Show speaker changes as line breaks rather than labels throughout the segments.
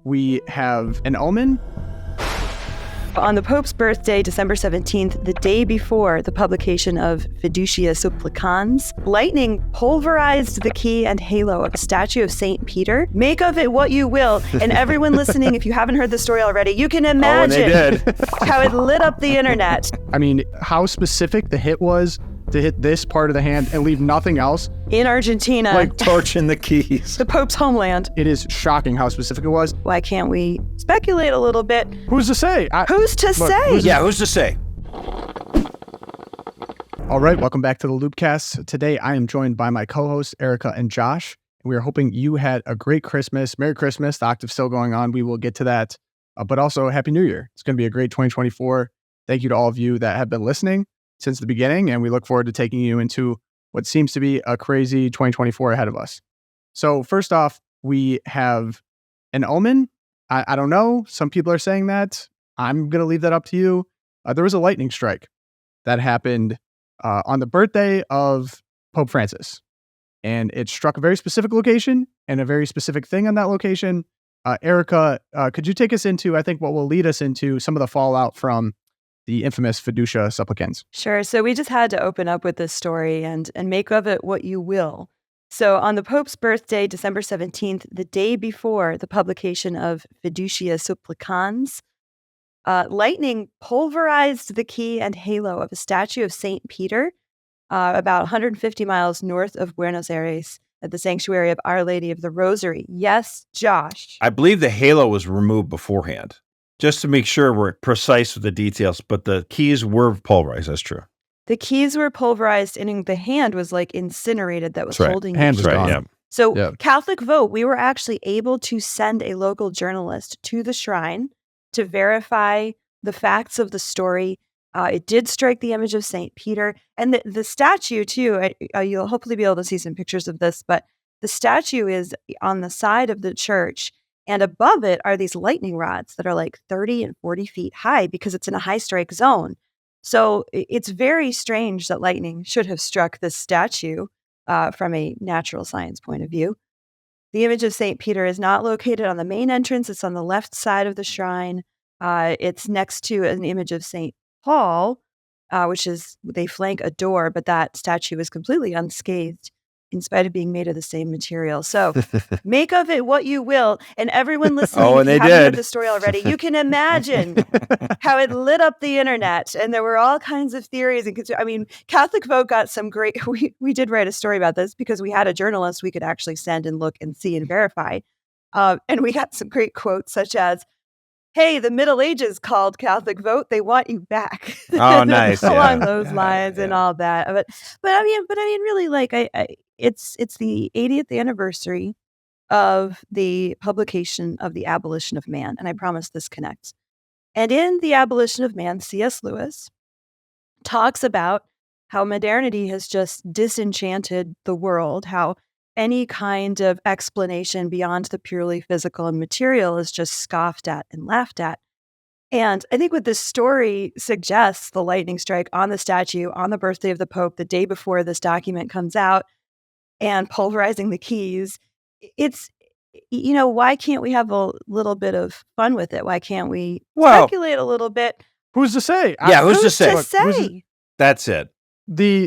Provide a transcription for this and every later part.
we have an Omen.
On the Pope's birthday, December 17th, the day before the publication of Fiducia Supplicans, lightning pulverized the key and halo of a statue of St. Peter. Make of it what you will. And everyone listening, if you haven't heard the story already, you can imagine how it lit up the internet.
I mean, how specific the hit was to hit this part of the hand and leave nothing else.
In Argentina.
Like torching the keys.
The Pope's homeland.
It is shocking how specific it was.
Why can't we speculate a little bit?
Who's to say?
Who's to say?
Who's to say?
All right, welcome back to the LOOPcast. Today, I am joined by my co-hosts, Erica and Josh. We are hoping you had a great Christmas. Merry Christmas. The octave's still going on. We will get to that. But also, Happy New Year. It's going to be a great 2024. Thank you to all of you that have been listening since the beginning, and we look forward to taking you into what seems to be a crazy 2024 ahead of us. So first off, we have an Omen. I don't know. Some people are saying that. I'm going to leave that up to you. There was a lightning strike that happened on the birthday of Pope Francis, and it struck a very specific location and a very specific thing on that location. Erica, could you take us into, I think, what will lead us into some of the fallout from the infamous Fiducia Supplicans?
Sure. So we just had to open up with this story and make of it what you will. So on the Pope's birthday, December 17th, the day before the publication of Fiducia Supplicans, lightning pulverized the key and halo of a statue of St. Peter about 150 miles north of Buenos Aires at the sanctuary of Our Lady of the Rosary. Yes, Josh.
I believe the halo was removed beforehand, just to make sure we're precise with the details, but the keys were pulverized. That's true.
The keys were pulverized and the hand was like incinerated that was holding
hand
it.
was gone.
Yeah.
So
Yeah.
CatholicVote, we were actually able to send a local journalist to the shrine to verify the facts of the story. It did strike the image of St. Peter. And the statue, too, you'll hopefully be able to see some pictures of this, but the statue is on the side of the church, and above it are these lightning rods that are like 30 and 40 feet high because it's in a high strike zone. So it's very strange that lightning should have struck this statue from a natural science point of view. The image of St. Peter is not located on the main entrance. It's on the left side of the shrine. It's next to an image of St. Paul, which is, they flank a door, but that statue is completely unscathed in spite of being made of the same material. So make of it what you will. And everyone listening,
Oh,
if
and
you
they
haven't heard
did.
the story already, you can imagine how it lit up the internet. And there were all kinds of theories. And I mean, CatholicVote got some great, we did write a story about this because we had a journalist we could actually send and look and see and verify. And we got some great quotes such as, "Hey, the Middle Ages called CatholicVote. They want you back."
Oh, nice.
Along
Yeah.
those lines and all that. But I mean, really, like it's the 80th anniversary of the publication of The Abolition of Man, and I promise this connects. And in The Abolition of Man, C.S. Lewis talks about how modernity has just disenchanted the world, how any kind of explanation beyond the purely physical and material is just scoffed at and laughed at. And I think what this story suggests, the lightning strike on the statue on the birthday of the Pope, the day before this document comes out, and pulverizing the keys, it's, why can't we have a little bit of fun with it? Why can't we speculate a little bit?
Who's to say?
Who's to
Who's
say?
to say?
That's it.
The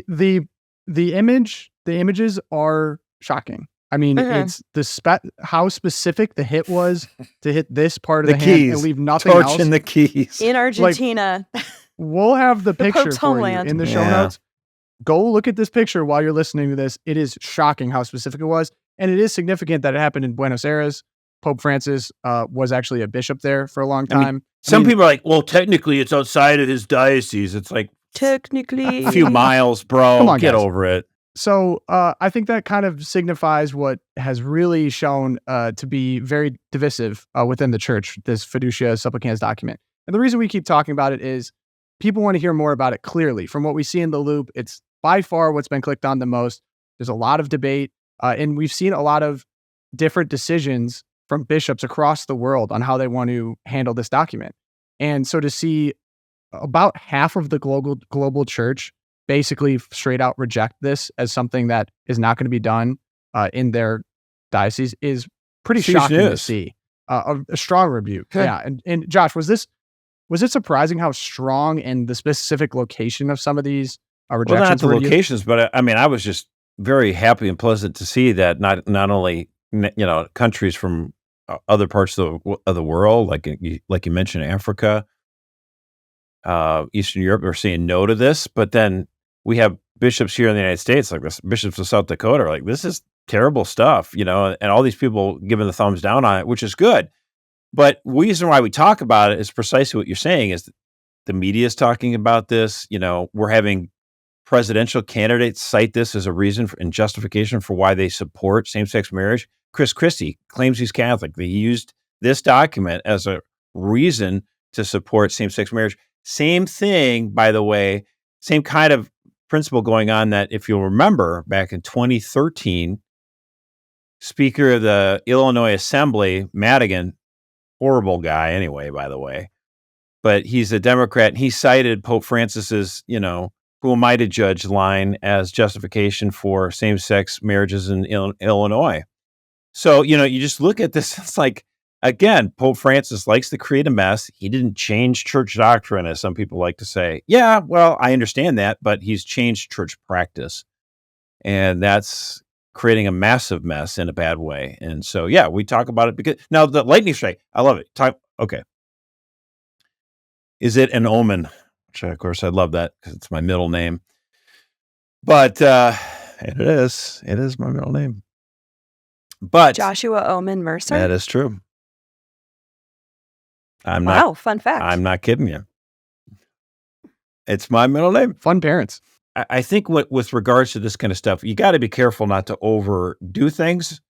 images are shocking. I mean, it's how specific the hit was to hit this part of the hand
keys.
and leave nothing else.
Torching the keys.
In Argentina.
We'll have the picture
Pope's
for
homeland.
you in the show
Yeah.
notes. Go look at this picture while you're listening to this. It is shocking how specific it was. And it is significant that it happened in Buenos Aires. Pope Francis was actually a bishop there for a long time.
Some people are like, well, technically it's outside of his diocese. It's like
Technically.
a few miles, bro.
Come on,
Get
guys.
over it.
So I think that kind of signifies what has really shown to be very divisive within the church, this Fiducia Supplicans document. And the reason we keep talking about it is people want to hear more about it clearly. From what we see in the loop, it's by far what's been clicked on the most. There's a lot of debate, and we've seen a lot of different decisions from bishops across the world on how they want to handle this document. And so to see about half of the global church basically straight out reject this as something that is not going to be done in their diocese is pretty shocking to see. a strong rebuke.
Okay.
Yeah. And Josh, was it surprising how strong and the specific location of some of these
Well, not
rejections
the
were to you?
locations, but I mean, I was just very happy and pleasant to see that not only countries from other parts of the world, like you mentioned, Africa, Eastern Europe, are saying no to this, but then we have bishops here in the United States, like this, bishops of South Dakota, are like, this is terrible stuff, and all these people giving the thumbs down on it, which is good. But the reason why we talk about it is precisely what you're saying, is the media is talking about this. We're having presidential candidates cite this as a reason and justification for why they support same-sex marriage. Chris Christie claims he's Catholic. He used this document as a reason to support same-sex marriage. Same thing, by the way, same kind of principle going on, that if you'll remember back in 2013, Speaker of the Illinois Assembly, Madigan, horrible guy anyway, by the way, but he's a Democrat, and he cited Pope Francis's, who am I to judge line as justification for same-sex marriages in Illinois. So, you just look at this, it's like, again, Pope Francis likes to create a mess. He didn't change church doctrine, as some people like to say. Yeah, well, I understand that, but he's changed church practice. And that's creating a massive mess in a bad way. And so, yeah, we talk about it because now the lightning strike, I love it. Okay. Is it an omen? Which, of course, I love that because it's my middle name. But it is my middle name. But
Joshua Omen Mercer.
that is true.
Fun fact.
I'm not kidding you. It's my middle name.
Fun parents.
I think with regards to this kind of stuff, you got to be careful not to overdo things,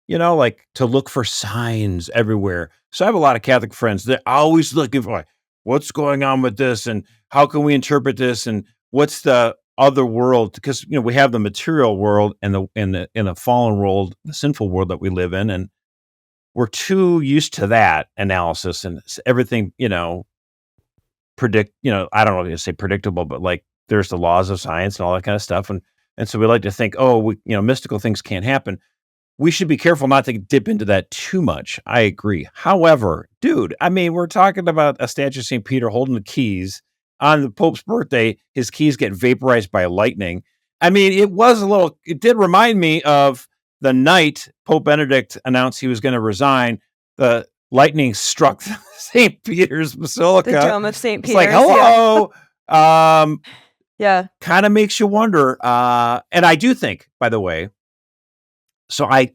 like to look for signs everywhere. So I have a lot of Catholic friends. They're always looking for, like, what's going on with this, and how can we interpret this, and what's the other world? Because we have the material world and the fallen world, the sinful world that we live in, and we're too used to that analysis and everything. Predict. I don't know if you say predictable, but like there's the laws of science and all that kind of stuff, and so we like to think, mystical things can't happen. We should be careful not to dip into that too much. I agree. However, dude, we're talking about a statue of St. Peter holding the keys on the Pope's birthday. His keys get vaporized by lightning. It did remind me of the night Pope Benedict announced he was going to resign. The lightning struck St. Peter's Basilica.
The Dome of St. Peter's.
It's like, hello.
Yeah. Yeah.
Kind of makes you wonder. And I do think, by the way, so I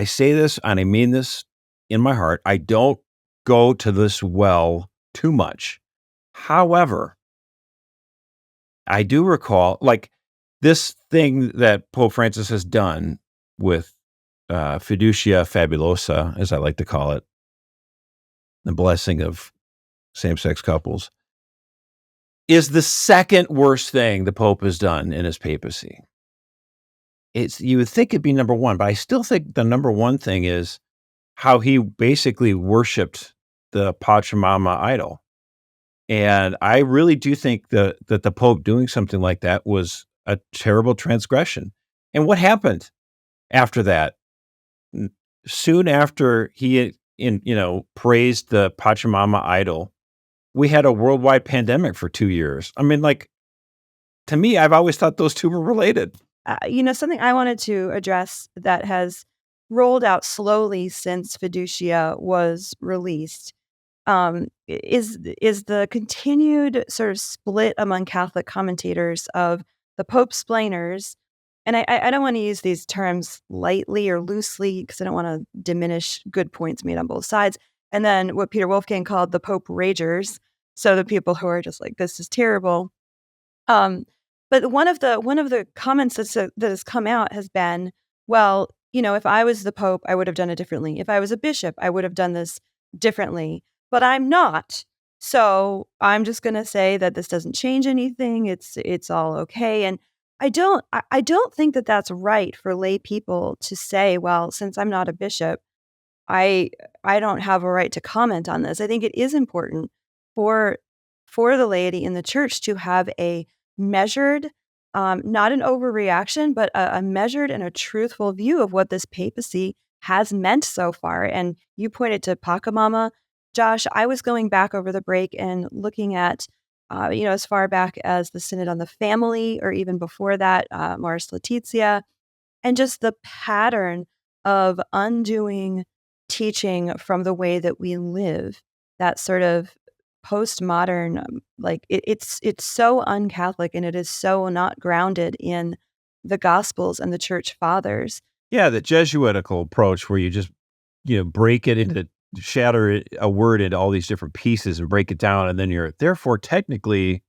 say this and I mean this in my heart. I don't go to this well too much. However, I do recall, like, this thing that Pope Francis has done with Fiducia Fabulosa, as I like to call it, the blessing of same-sex couples, is the second worst thing the Pope has done in his papacy. You would think it'd be number one, but I still think the number one thing is how he basically worshipped the Pachamama idol. And I really do think that the Pope doing something like that was a terrible transgression. And what happened after that? Soon after he praised the Pachamama idol, we had a worldwide pandemic for 2 years. To me, I've always thought those two were related.
Something I wanted to address that has rolled out slowly since Fiducia was released is the continued sort of split among Catholic commentators of the Pope-splainers. And I don't want to use these terms lightly or loosely because I don't want to diminish good points made on both sides. And then what Peter Wolfgang called the Pope Ragers. So the people who are just like, this is terrible. But one of the comments that has come out has been, well, if I was the Pope, I would have done it differently. If I was a bishop, I would have done this differently. But I'm not. So I'm just going to say that this doesn't change anything. It's all okay. And I don't think that that's right for lay people to say, well, since I'm not a bishop, I don't have a right to comment on this. I think it is important for the laity in the church to have a measured, not an overreaction, but a measured and a truthful view of what this papacy has meant so far. And you pointed to Pachamama, Josh. I was going back over the break and looking at, as far back as the Synod on the Family, or even before that, Mars Laetitia, and just the pattern of undoing teaching from the way that we live, that sort of postmodern, it's so un-Catholic, and it is so not grounded in the Gospels and the Church Fathers.
Yeah, the Jesuitical approach where you just, break it into, shatter a word into all these different pieces and break it down, and then you're therefore technically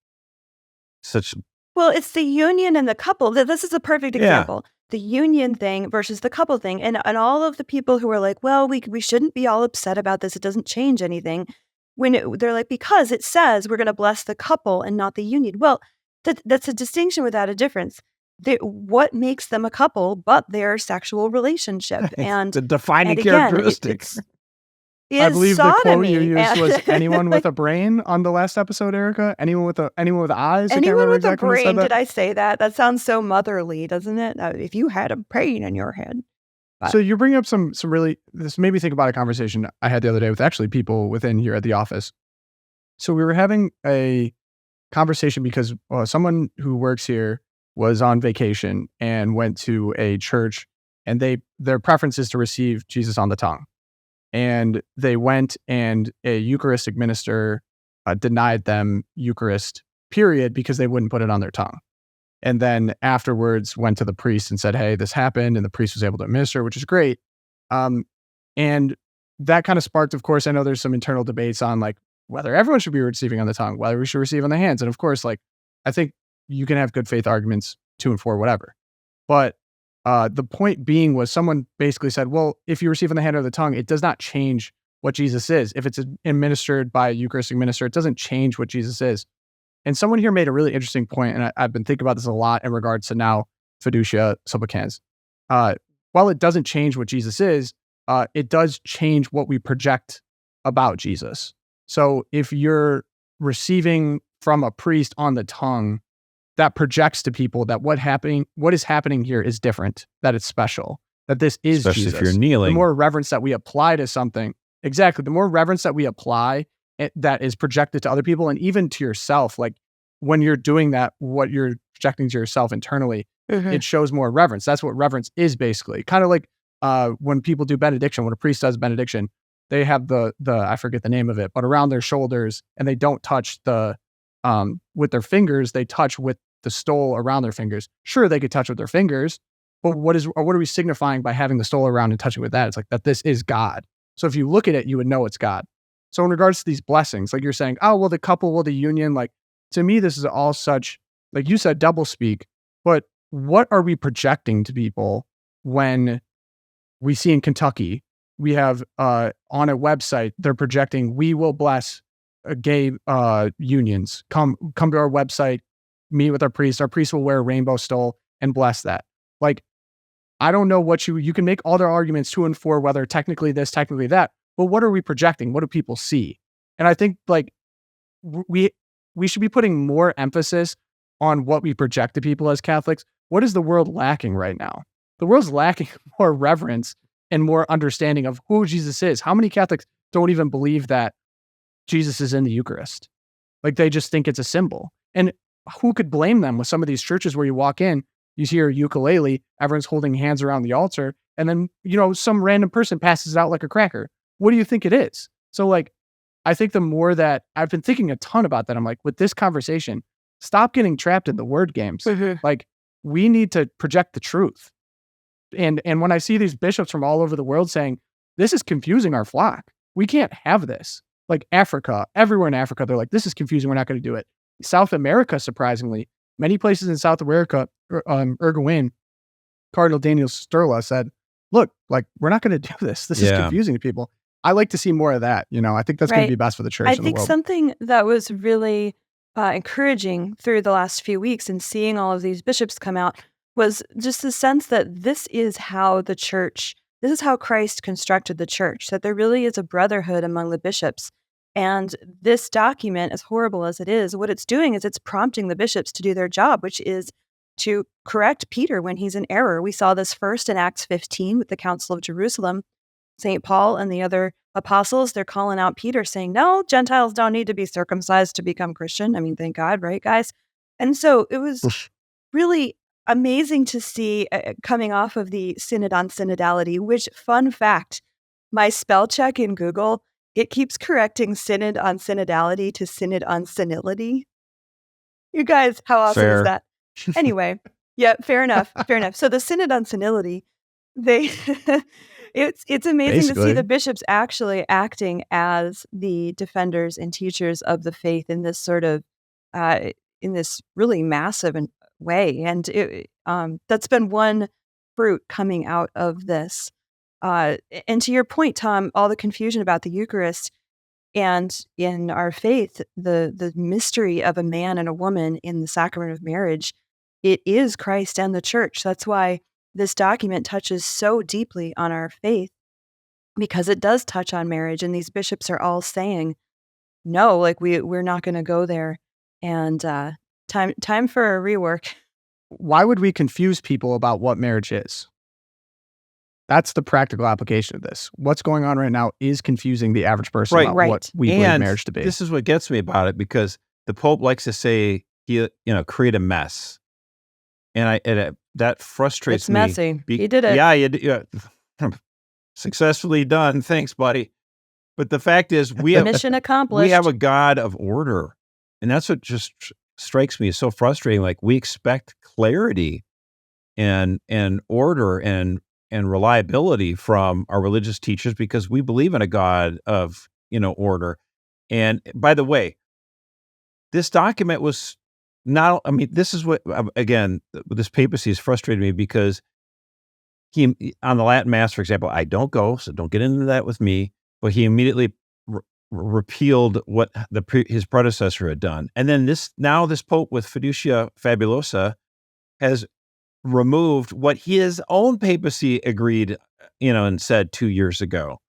such.
Well, it's the union and the couple. This is a perfect
Yeah.
example. The union thing versus the couple thing. And all of the people who are like, well, we shouldn't be all upset about this. It doesn't change anything. They're like, because it says we're going to bless the couple and not the union. Well, that's a distinction without a difference. What makes them a couple but their sexual relationship? And
the defining
again,
characteristics.
I believe the quote you
sodomy.
used was anyone with a brain on the last episode, Erica. Anyone with eyes. I can't
Anyone
remember
with
exactly
a
when you said
brain,
that.
did I say that? That sounds so motherly, doesn't it? If you had a brain in your head. But
So you bring up some really, this made me think about a conversation I had the other day with actually people within here at the office. So we were having a conversation because someone who works here was on vacation and went to a church, and their preference is to receive Jesus on the tongue. And they went, and a Eucharistic minister denied them Eucharist, period, because they wouldn't put it on their tongue. And then afterwards went to the priest and said, hey, this happened. And the priest was able to administer, which is great. And that kind of sparked, of course, I know there's some internal debates on like whether everyone should be receiving on the tongue, whether we should receive on the hands. And of course, like, I think you can have good faith arguments 2 and 4, whatever. But the point being was someone basically said, well, if you receive on the hand or the tongue, it does not change what Jesus is. If it's administered by a Eucharistic minister, it doesn't change what Jesus is. And someone here made a really interesting point, and I've been thinking about this a lot in regards to now fiducia supplicans. While it doesn't change what Jesus is, it does change what we project about Jesus. So if you're receiving from a priest on the tongue, that projects to people that what is happening here is different, that it's special, that this is
Especially
Jesus.
if you're kneeling.
The more reverence that we apply to something, exactly, the more reverence that we apply that is projected to other people and even to yourself, like when you're doing that, what you're projecting to yourself internally, it shows more reverence. That's what reverence is basically. Kind of like when people do benediction, when a priest does benediction, they have the I forget the name of it, but around their shoulders, and they don't touch with their fingers, they touch with the stole around their fingers. Sure, they could touch with their fingers, but what are we signifying by having the stole around and touching with that? It's like that this is God. So if you look at it, you would know it's God. So in regards to these blessings, like you're saying, oh, well, the couple, well, the union, like to me, this is all such, like you said, double speak, but what are we projecting to people when we see in Kentucky, we have on a website, they're projecting, we will bless gay unions. Come to our website, meet with our priest. Our priest will wear a rainbow stole and bless that. Like, I don't know what you can make all their arguments 2 and 4, whether technically this, technically that, but what are we projecting? What do people see? And I think like we should be putting more emphasis on what we project to people as Catholics. What is the world lacking right now? The world's lacking more reverence and more understanding of who Jesus is. How many Catholics don't even believe that Jesus is in the Eucharist? Like they just think it's a symbol. And who could blame them with some of these churches where you walk in, you hear a ukulele, everyone's holding hands around the altar, and then, some random person passes it out like a cracker. What do you think it is? So like, I think the more that I've been thinking a ton about that, I'm like, with this conversation, stop getting trapped in the word games. Like we need to project the truth. And when I see these bishops from all over the world saying, this is confusing our flock, we can't have this. Like Africa, everywhere in Africa, they're like, this is confusing, we're not going to do it. South America, surprisingly, many places in South America, Uruguayan, Cardinal Daniel Sturla said, look, like, we're not going to do this. This is confusing to people. I like to see more of that. I think that's going to be best for the church
I
and the
think
world.
something that was really encouraging through the last few weeks and seeing all of these bishops come out was just the sense that this is how Christ constructed the church, that there really is a brotherhood among the bishops. And this document, as horrible as it is, what it's doing is it's prompting the bishops to do their job, which is to correct Peter when he's in error. We saw this first in Acts 15 with the Council of Jerusalem. St. Paul and the other apostles, they're calling out Peter saying, no, Gentiles don't need to be circumcised to become Christian. I mean, thank God, right, guys? And so it was really amazing to see coming off of the Synod on Synodality, which, fun fact, my spell check in Google, it keeps correcting Synod on Synodality to Synod on Senility. You guys, how awesome
Fair.
is that? Anyway, yeah, fair enough. So the Synod on Senility, they it's amazing to see the bishops actually acting as the defenders and teachers of the faith in this sort of in this really massive way, and that's been one fruit coming out of this. And to your point, Tom, all the confusion about the Eucharist and in our faith, the mystery of a man and a woman in the sacrament of marriage, it is Christ and the church. That's why this document touches so deeply on our faith, because it does touch on marriage. And these bishops are all saying, no, like we're not going to go there. And time for a rework.
Why would we confuse people about what marriage is? That's the practical application of this. What's going on right now is confusing the average person about what we believe marriage to be.
This is what gets me about it, because the Pope likes to say, create a mess. And that frustrates me.
It's messy. He did it.
Yeah, successfully done. Thanks, buddy. But the fact is, we have
mission accomplished.
We have a God of order, and that's what just strikes me as so frustrating. Like, we expect clarity and order and reliability from our religious teachers because we believe in a God of order. And by the way, this document was not. I mean, this is what again, this papacy has frustrated me because he on the Latin Mass, for example, I don't go, so don't get into that with me. But he immediately repealed what his predecessor had done, and then this Pope with Fiducia Fabulosa has removed what his own papacy agreed, and said 2 years ago,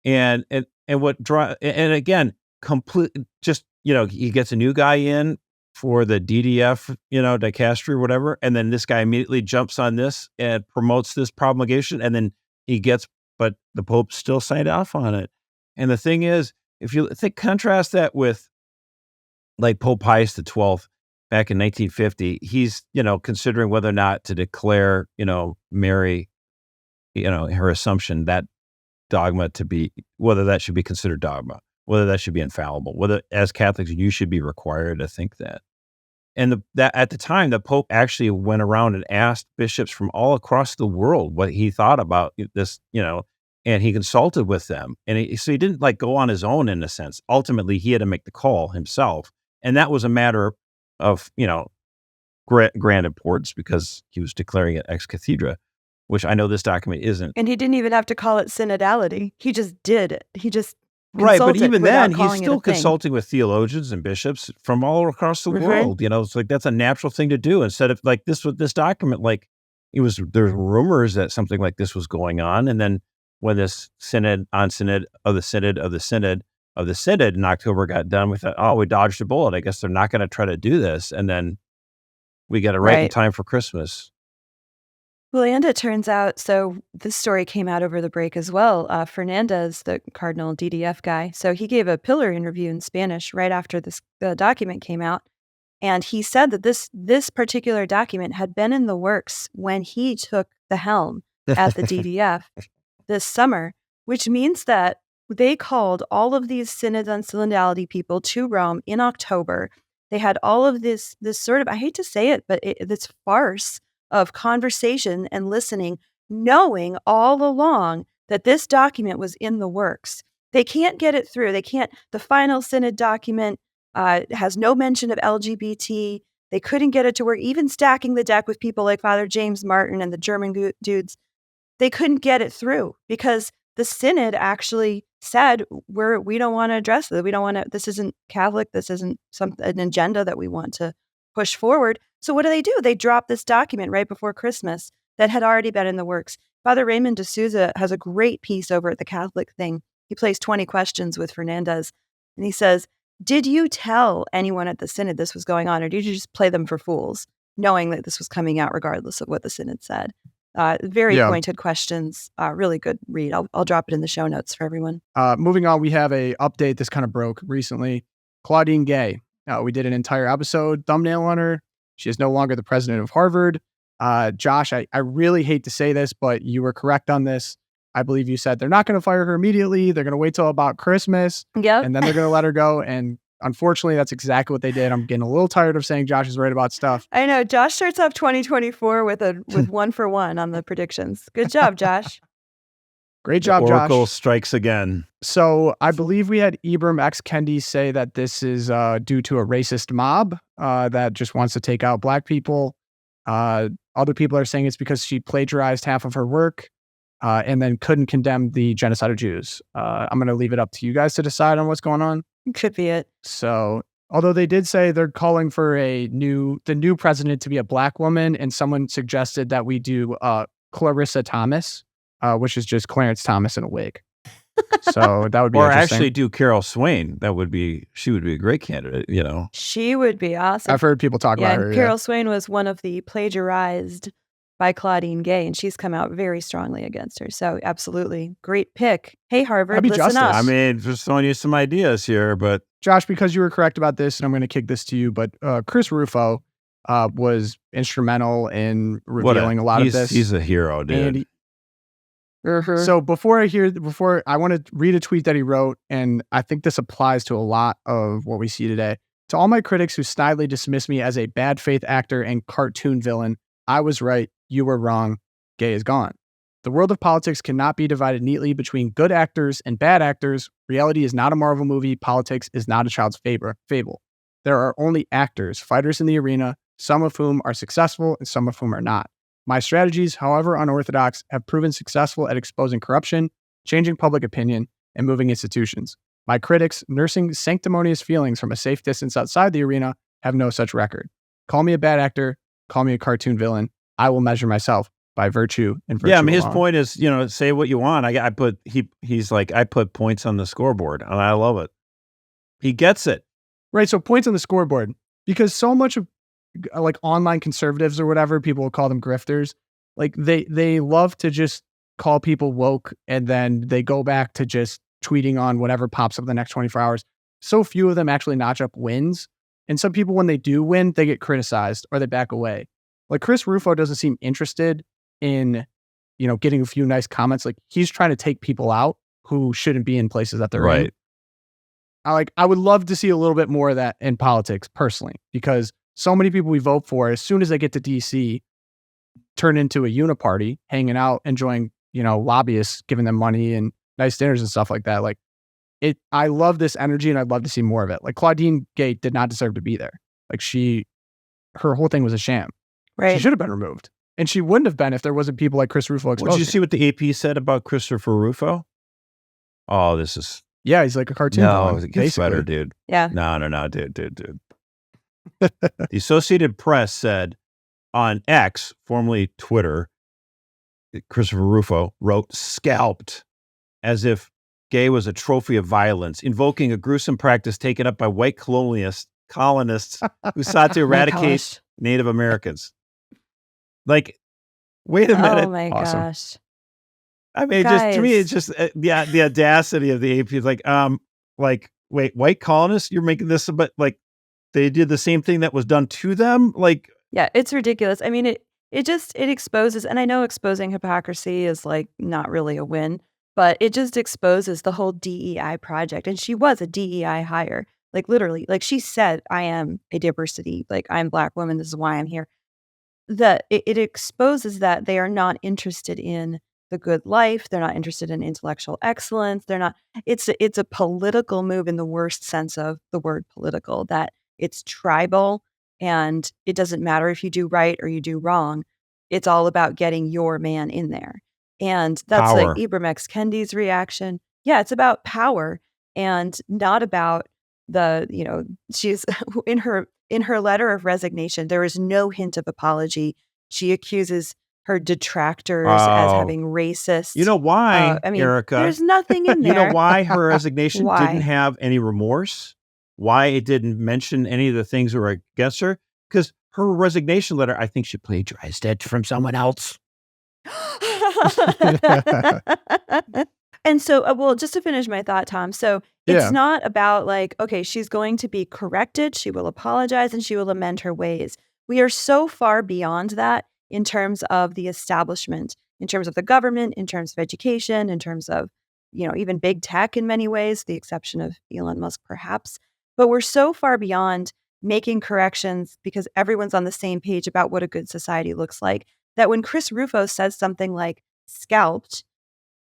and again, complete. Just he gets a new guy in for the DDF, dicastery or whatever, and then this guy immediately jumps on this and promotes this promulgation, and then but the Pope still signed off on it. And the thing is, if you contrast that with like Pope Pius XII back in 1950, he's, considering whether or not to declare, Mary, her Assumption, that dogma to be, whether that should be considered dogma, whether that should be infallible, whether as Catholics, you should be required to think that. And that at the time, the Pope actually went around and asked bishops from all across the world what he thought about this, and he consulted with them. And so he didn't go on his own in a sense. Ultimately, he had to make the call himself. And that was a matter of, grand importance because he was declaring it ex cathedra, which I know this document isn't.
And he didn't even have to call it synodality. He just did it. He just
right, but even then, he's still consulting with theologians and bishops from all across the world. It's like that's a natural thing to do instead of this document. There's rumors that something like this was going on, and then when this synod on synod of the synod of the synod of the synod in October got done, we thought, oh, we dodged a bullet. I guess they're not going to try to do this, and then we got it right in time for Christmas.
Well, and it turns out, so this story came out over the break as well. Fernandez, the Cardinal DDF guy, so he gave a pillar interview in Spanish right after the document came out. And he said that this particular document had been in the works when he took the helm at the DDF this summer, which means that they called all of these synods on synodality people to Rome in October. They had all of this sort of, I hate to say it, but this farce of conversation and listening, knowing all along that this document was in the works. They can't get it through. The final synod document has no mention of LGBT. They couldn't get it to work, even stacking the deck with people like Father James Martin and the German dudes. They couldn't get it through because the synod actually said, we don't want to address this. We don't want to, this isn't Catholic. This isn't an agenda that we want to push forward. So what do? They drop this document right before Christmas that had already been in the works. Father Raymond de Souza has a great piece over at the Catholic Thing. He plays 20 questions with Fernandez. And he says, did you tell anyone at the synod this was going on, or did you just play them for fools? knowing that this was coming out regardless of what the synod said. Very pointed questions. Really good read. I'll drop it in the show notes for everyone.
Moving on, we have a update. This kind of broke recently. Claudine Gay. We did an entire episode thumbnail on her. She is no longer the president of Harvard. Josh, I really hate to say this, but you were correct on this. I believe you said they're not going to fire her immediately. They're going to wait till about Christmas.
Yep.
And then they're going to let her go. And unfortunately, that's exactly what they did. I'm getting a little tired of saying Josh is right about stuff.
I know. Josh starts off 2024 with 1-for-1 on the predictions. Good job, Josh.
Great job,
the Oracle
Josh.
strikes again.
So I believe we had Ibram X. Kendi say that this is due to a racist mob that just wants to take out Black people. Other people are saying it's because she plagiarized half of her work and then couldn't condemn the genocide of Jews. I'm going to leave it up to you guys to decide on what's going on.
Could be it.
So, although they did say they're calling for the new president to be a Black woman, and someone suggested that we do Clarissa Thomas, which is just Clarence Thomas in a wig. So that would be
or
interesting.
actually do Carol Swain. She would be a great candidate,
She would be awesome.
I've heard people talk about her.
Carol Swain was one of the plagiarized by Claudine Gay, and she's come out very strongly against her. So absolutely. Great pick. Hey, Harvard,
Happy
listen
justice.
up.
I mean, just throwing you some ideas here, but
Josh, because you were correct about this, and I'm going to kick this to you, but Chris Rufo was instrumental in revealing a lot of this.
He's a hero, dude.
So before I want to read a tweet that he wrote, and I think this applies to a lot of what we see today. To all my critics who snidely dismiss me as a bad faith actor and cartoon villain, I was right. You were wrong. Gay is gone. The world of politics cannot be divided neatly between good actors and bad actors. Reality is not a Marvel movie. Politics is not a child's fable. There are only actors, fighters in the arena, some of whom are successful and some of whom are not. My strategies, however unorthodox, have proven successful at exposing corruption, changing public opinion, and moving institutions. My critics, nursing sanctimonious feelings from a safe distance outside the arena, have no such record. Call me a bad actor, call me a cartoon villain. I will measure myself by virtue and virtue.
Yeah, I mean, his
alone.
point is, say what you want. He's like, I put points on the scoreboard, and I love it. He gets it.
Right, so points on the scoreboard, because so much of like online conservatives or whatever, people will call them grifters. Like they love to just call people woke, and then they go back to just tweeting on whatever pops up the next 24 hours. So few of them actually notch up wins. And some people, when they do win, they get criticized or they back away. Like Chris Rufo doesn't seem interested in, getting a few nice comments. Like he's trying to take people out who shouldn't be in places that they're in. I would love to see a little bit more of that in politics personally, because so many people we vote for, as soon as they get to DC, turn into a uniparty, hanging out, enjoying, lobbyists, giving them money and nice dinners and stuff like that. Like I love this energy and I'd love to see more of it. Like Claudine Gay did not deserve to be there. Like her whole thing was a sham.
Right.
She should have been removed. And she wouldn't have been if there wasn't people like Chris Rufo exposing.
Did you see what the AP said about Christopher Rufo? Oh, this is...
Yeah, he's like a cartoon villain,
it gets better, dude.
Yeah.
No, dude. The Associated Press said on X, formerly Twitter, Christopher Rufo wrote, scalped, as if Gay was a trophy of violence, invoking a gruesome practice taken up by white colonists who sought to eradicate Native Americans. Like, wait a minute.
Oh my gosh.
I mean, to me, it's just the audacity of the AP is wait, white colonists, you're making this, but like they did the same thing that was done to them. Like,
yeah, it's ridiculous. I mean, it exposes, and I know exposing hypocrisy is like not really a win, but it just exposes the whole DEI project. And she was a DEI hire, like literally, like she said, I am a diversity, like I'm a Black woman. This is why I'm here. It exposes that they are not interested in the good life. They're not interested in intellectual excellence. They're not, it's a political move in the worst sense of the word political, that it's tribal and it doesn't matter if you do right or you do wrong. It's all about getting your man in there. And that's
power.
like Ibram X. Kendi's reaction. Yeah, it's about power and not about she's in her letter of resignation, there is no hint of apology. She accuses her detractors as having racist.
You know why, Erica?
There's nothing in there.
You know why her resignation
Why?
didn't have any remorse? Why it didn't mention any of the things that were against her? Because her resignation letter, I think she plagiarized it from someone else.
And so, well, just to finish my thought, Tom, so it's not about like, okay, she's going to be corrected, she will apologize, and she will amend her ways. We are so far beyond that in terms of the establishment, in terms of the government, in terms of education, in terms of, even big tech in many ways, the exception of Elon Musk, perhaps. But we're so far beyond making corrections because everyone's on the same page about what a good society looks like, that when Chris Rufo says something like scalped,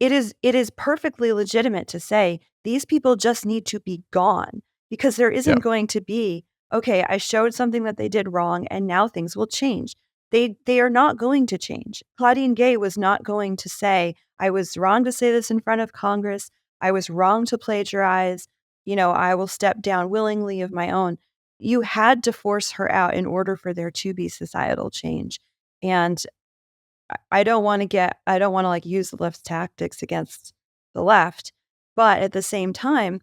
it is perfectly legitimate to say these people just need to be gone, because there isn't going to be, okay, I showed something that they did wrong and now things will change. They are not going to change. Claudine Gay was not going to say, I was wrong to say this in front of Congress. I was wrong to plagiarize. I will step down willingly of my own. You had to force her out in order for there to be societal change. And I don't want to like use the left's tactics against the left, but at the same time,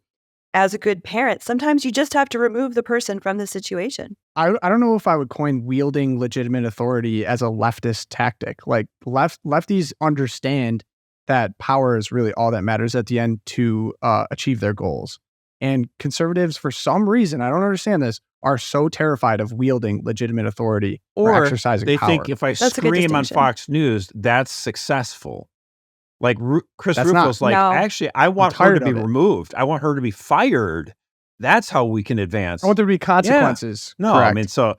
as a good parent, sometimes you just have to remove the person from the situation.
I don't know if I would coin wielding legitimate authority as a leftist tactic. Like lefties understand that power is really all that matters at the end to achieve their goals. And conservatives, for some reason, I don't understand this, are so terrified of wielding legitimate authority or exercising
they
power.
think if I scream on Fox News, that's successful. Like Chris Rufo's like, actually, I want her to be removed. I want her to be fired. That's how we can advance.
I want there to be consequences.
Yeah. No,
correct.
I mean, so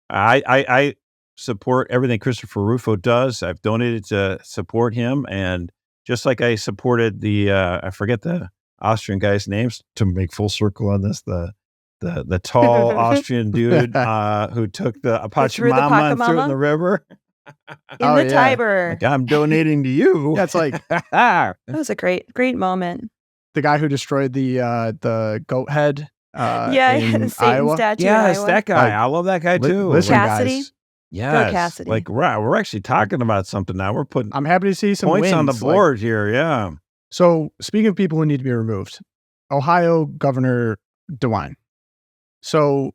I support everything Christopher Rufo does. I've donated to support him. And just like I supported I forget the Austrian guy's names to make full circle on this, the tall Austrian dude who took the Pachamama and threw it in the river.
In the Tiber.
Like, I'm donating to you.
That's like
that was a great moment.
The guy who destroyed the goat head
in
Satan Iowa.
Statue
Yes,
in Iowa.
that guy. I love that guy too.
Listen,
Cassidy.
guys.
Yes.
Go Cassidy.
Like we're actually talking about something now. We're putting
I'm happy to see some
points
wins
on the board here. Yeah.
So speaking of people who need to be removed, Ohio Governor DeWine. So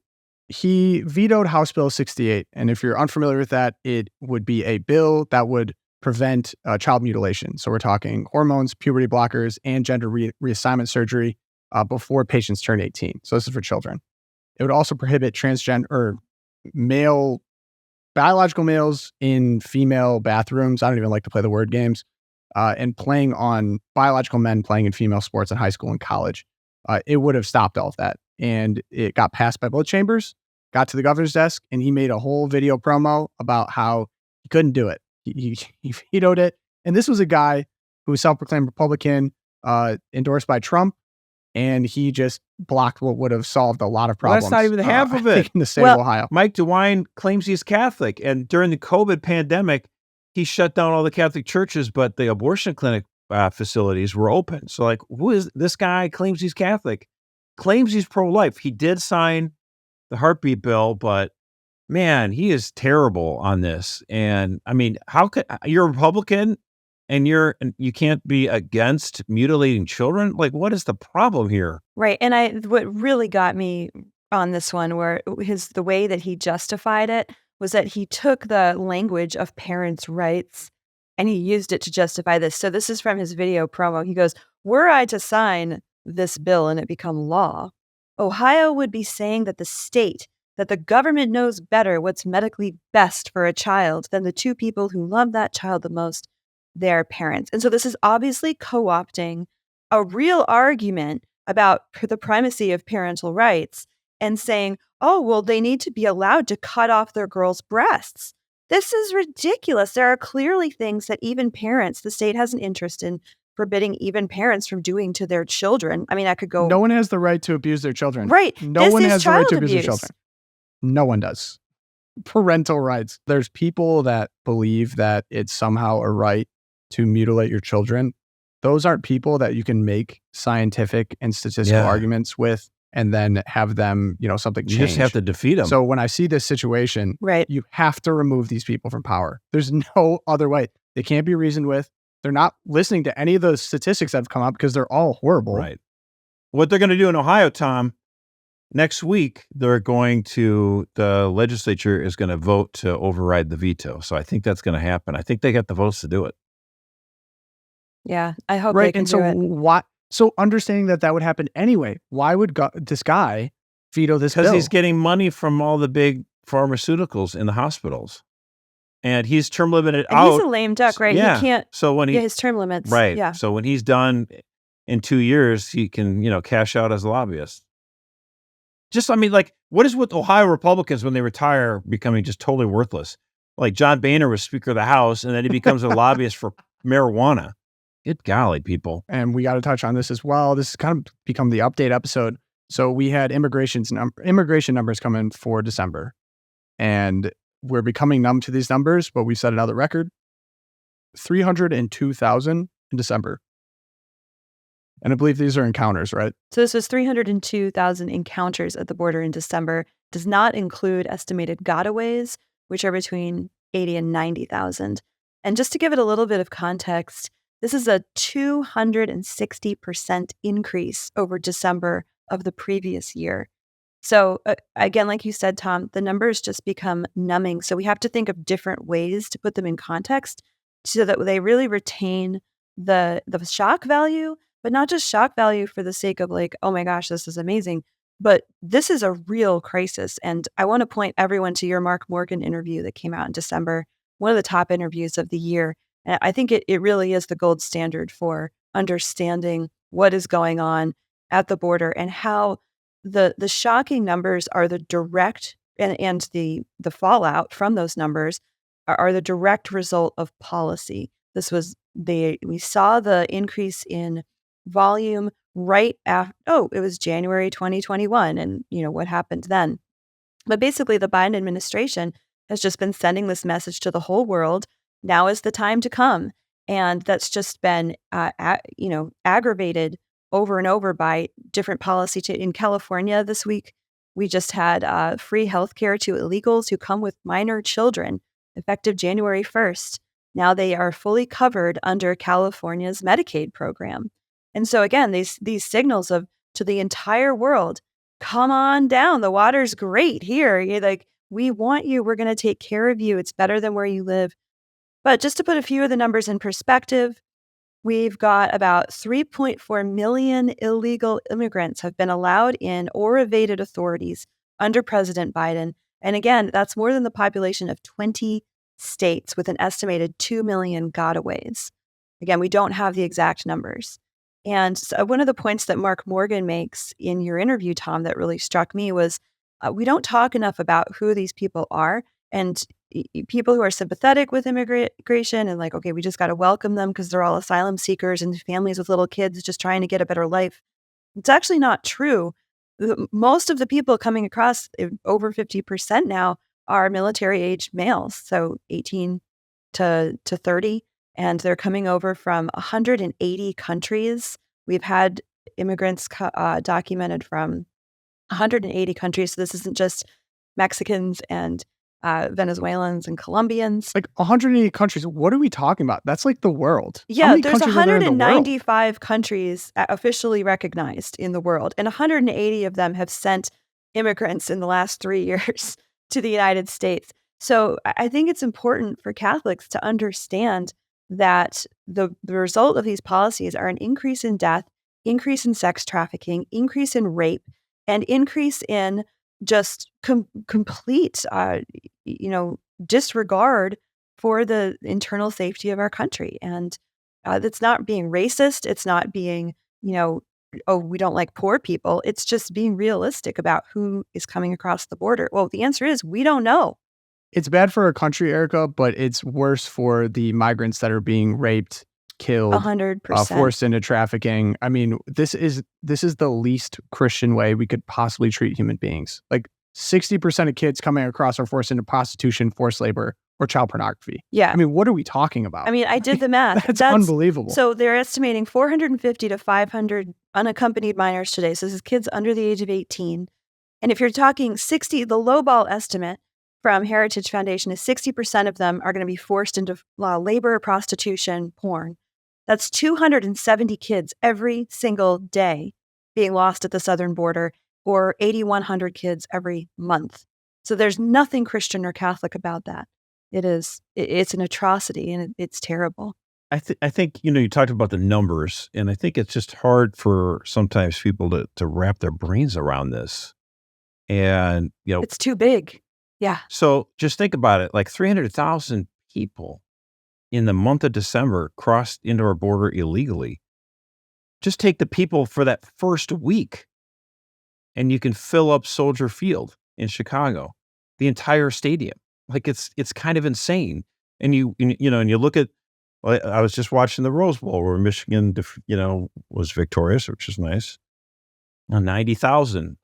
he vetoed House Bill 68. And if you're unfamiliar with that, it would be a bill that would prevent child mutilation. So we're talking hormones, puberty blockers, and gender reassignment surgery before patients turn 18. So this is for children. It would also prohibit biological males in female bathrooms. I don't even like to play the word games. And playing on biological men playing in female sports in high school and college. It would have stopped all of that. And it got passed by both chambers, got to the governor's desk, and he made a whole video promo about how he couldn't do it. He vetoed it. And this was a guy who was self-proclaimed Republican, endorsed by Trump, and he just blocked what would have solved a lot of problems.
Well, that's not even half of it.
In the state of Ohio.
Mike DeWine claims he's Catholic, and during the COVID pandemic, he shut down all the Catholic churches, but the abortion clinic facilities were open. So like, who is this guy? Claims he's Catholic, claims he's pro-life. He did sign the heartbeat bill, but man, he is terrible on this. And I mean, how could you're a Republican and you can't be against mutilating children? Like, what is the problem here?
Right. And what really got me on this one, where the way that he justified it was that he took the language of parents' rights and he used it to justify this. So this is from his video promo. He goes, were I to sign this bill and it become law, Ohio would be saying that the government knows better what's medically best for a child than the two people who love that child the most, their parents. And so this is obviously co-opting a real argument about the primacy of parental rights and saying, oh, well, they need to be allowed to cut off their girls' breasts. This is ridiculous. There are clearly things that even parents, the state has an interest in forbidding even parents from doing to their children. I mean, I could go.
No one has the right to abuse their children.
Right.
No one has the right to abuse their children. No one does. Parental rights. There's people that believe that it's somehow a right to mutilate your children. Those aren't people that you can make scientific and statistical arguments with and then have them, something change.
You just have to defeat them.
So when I see this situation,
right,
you have to remove these people from power. There's no other way. They can't be reasoned with. They're not listening to any of the statistics that have come up because they're all horrible.
Right. What they're going to do in Ohio, Tom, Next week, the legislature is going to vote to override the veto. So I think that's going to happen. I think they got the votes to do it.
Yeah, I hope
Right.
they can
And so
do it.
why? So understanding that would happen anyway, why would this guy veto this bill?
Because he's getting money from all the big pharmaceuticals in the hospitals. And he's term limited
And
out.
he's a lame duck, right?
Yeah.
He can't.
So when
his term limits.
Right.
Yeah.
So when he's done in 2 years, he can, cash out as a lobbyist. What is with Ohio Republicans when they retire becoming just totally worthless? Like John Boehner was Speaker of the House, and then he becomes a lobbyist for marijuana. Good golly, people.
And we got to touch on this as well. This has kind of become the update episode. So we had immigration numbers come in for December, and we're becoming numb to these numbers, but we set another record, 302,000 in December. And I believe these are encounters, right?
So this was 302,000 encounters at the border in December. Does not include estimated gotaways, which are between 80 and 90,000. And just to give it a little bit of context, this is a 260% increase over December of the previous year. So again, like you said, Tom, the numbers just become numbing. So we have to think of different ways to put them in context so that they really retain the shock value, but not just shock value for the sake of like, oh my gosh, this is amazing. But this is a real crisis. And I want to point everyone to your Mark Morgan interview that came out in December, one of the top interviews of the year. And I think it really is the gold standard for understanding what is going on at the border and how the shocking numbers are the direct and the fallout from those numbers are the direct result of policy. We saw the increase in volume right after, it was January 2021, and what happened then. But basically, the Biden administration has just been sending this message to the whole world. Now is the time to come, and that's just been aggravated over and over by different policy. In California this week, we just had free healthcare to illegals who come with minor children, effective January 1st. Now they are fully covered under California's Medicaid program. And so again, these signals to the entire world, come on down. The water's great here. You're like, we want you. We're going to take care of you. It's better than where you live. But just to put a few of the numbers in perspective, we've got about 3.4 million illegal immigrants have been allowed in or evaded authorities under President Biden. And again, that's more than the population of 20 states with an estimated 2 million gotaways. Again, we don't have the exact numbers. And so one of the points that Mark Morgan makes in your interview, Tom, that really struck me was we don't talk enough about who these people are. And people who are sympathetic with immigration and like, okay, we just got to welcome them because they're all asylum seekers and families with little kids just trying to get a better life. It's actually not true. Most of the people coming across, over 50% now, are military-aged males, so 18 to 30. And they're coming over from 180 countries. We've had immigrants documented from 180 countries. So this isn't just Mexicans and Venezuelans and Colombians.
Like 180 countries. What are we talking about? That's like the world.
Yeah, there's 195 countries officially recognized in the world. And 180 of them have sent immigrants in the last 3 years to the United States. So I think it's important for Catholics to understand that the result of these policies are an increase in death, increase in sex trafficking, increase in rape, and increase in just complete, disregard for the internal safety of our country. And that's not being racist. It's not being, we don't like poor people. It's just being realistic about who is coming across the border. Well, the answer is we don't know.
It's bad for our country, Erica, but it's worse for the migrants that are being raped, killed,
100%,
forced into trafficking. I mean, this is the least Christian way we could possibly treat human beings. Like 60% of kids coming across are forced into prostitution, forced labor, or child pornography.
Yeah.
I mean, what are we talking about?
I mean, I did the math.
That's unbelievable.
So they're estimating 450 to 500 unaccompanied minors today. So this is kids under the age of 18. And if you're talking 60, the lowball estimate from Heritage Foundation is 60% of them are going to be forced into labor, prostitution, porn. That's 270 kids every single day being lost at the southern border. or 8,100 kids every month. So there's nothing Christian or Catholic about that. It's an atrocity, and it's terrible.
I think, you talked about the numbers, and I think it's just hard for sometimes people to wrap their brains around this. And,
It's too big. Yeah.
so just think about it, like 300,000 people in the month of December crossed into our border illegally. Just take the people for that first week, and you can fill up Soldier Field in Chicago, the entire stadium. Like it's kind of insane. And you look at, I was just watching the Rose Bowl where Michigan, was victorious, which is nice. 90,000.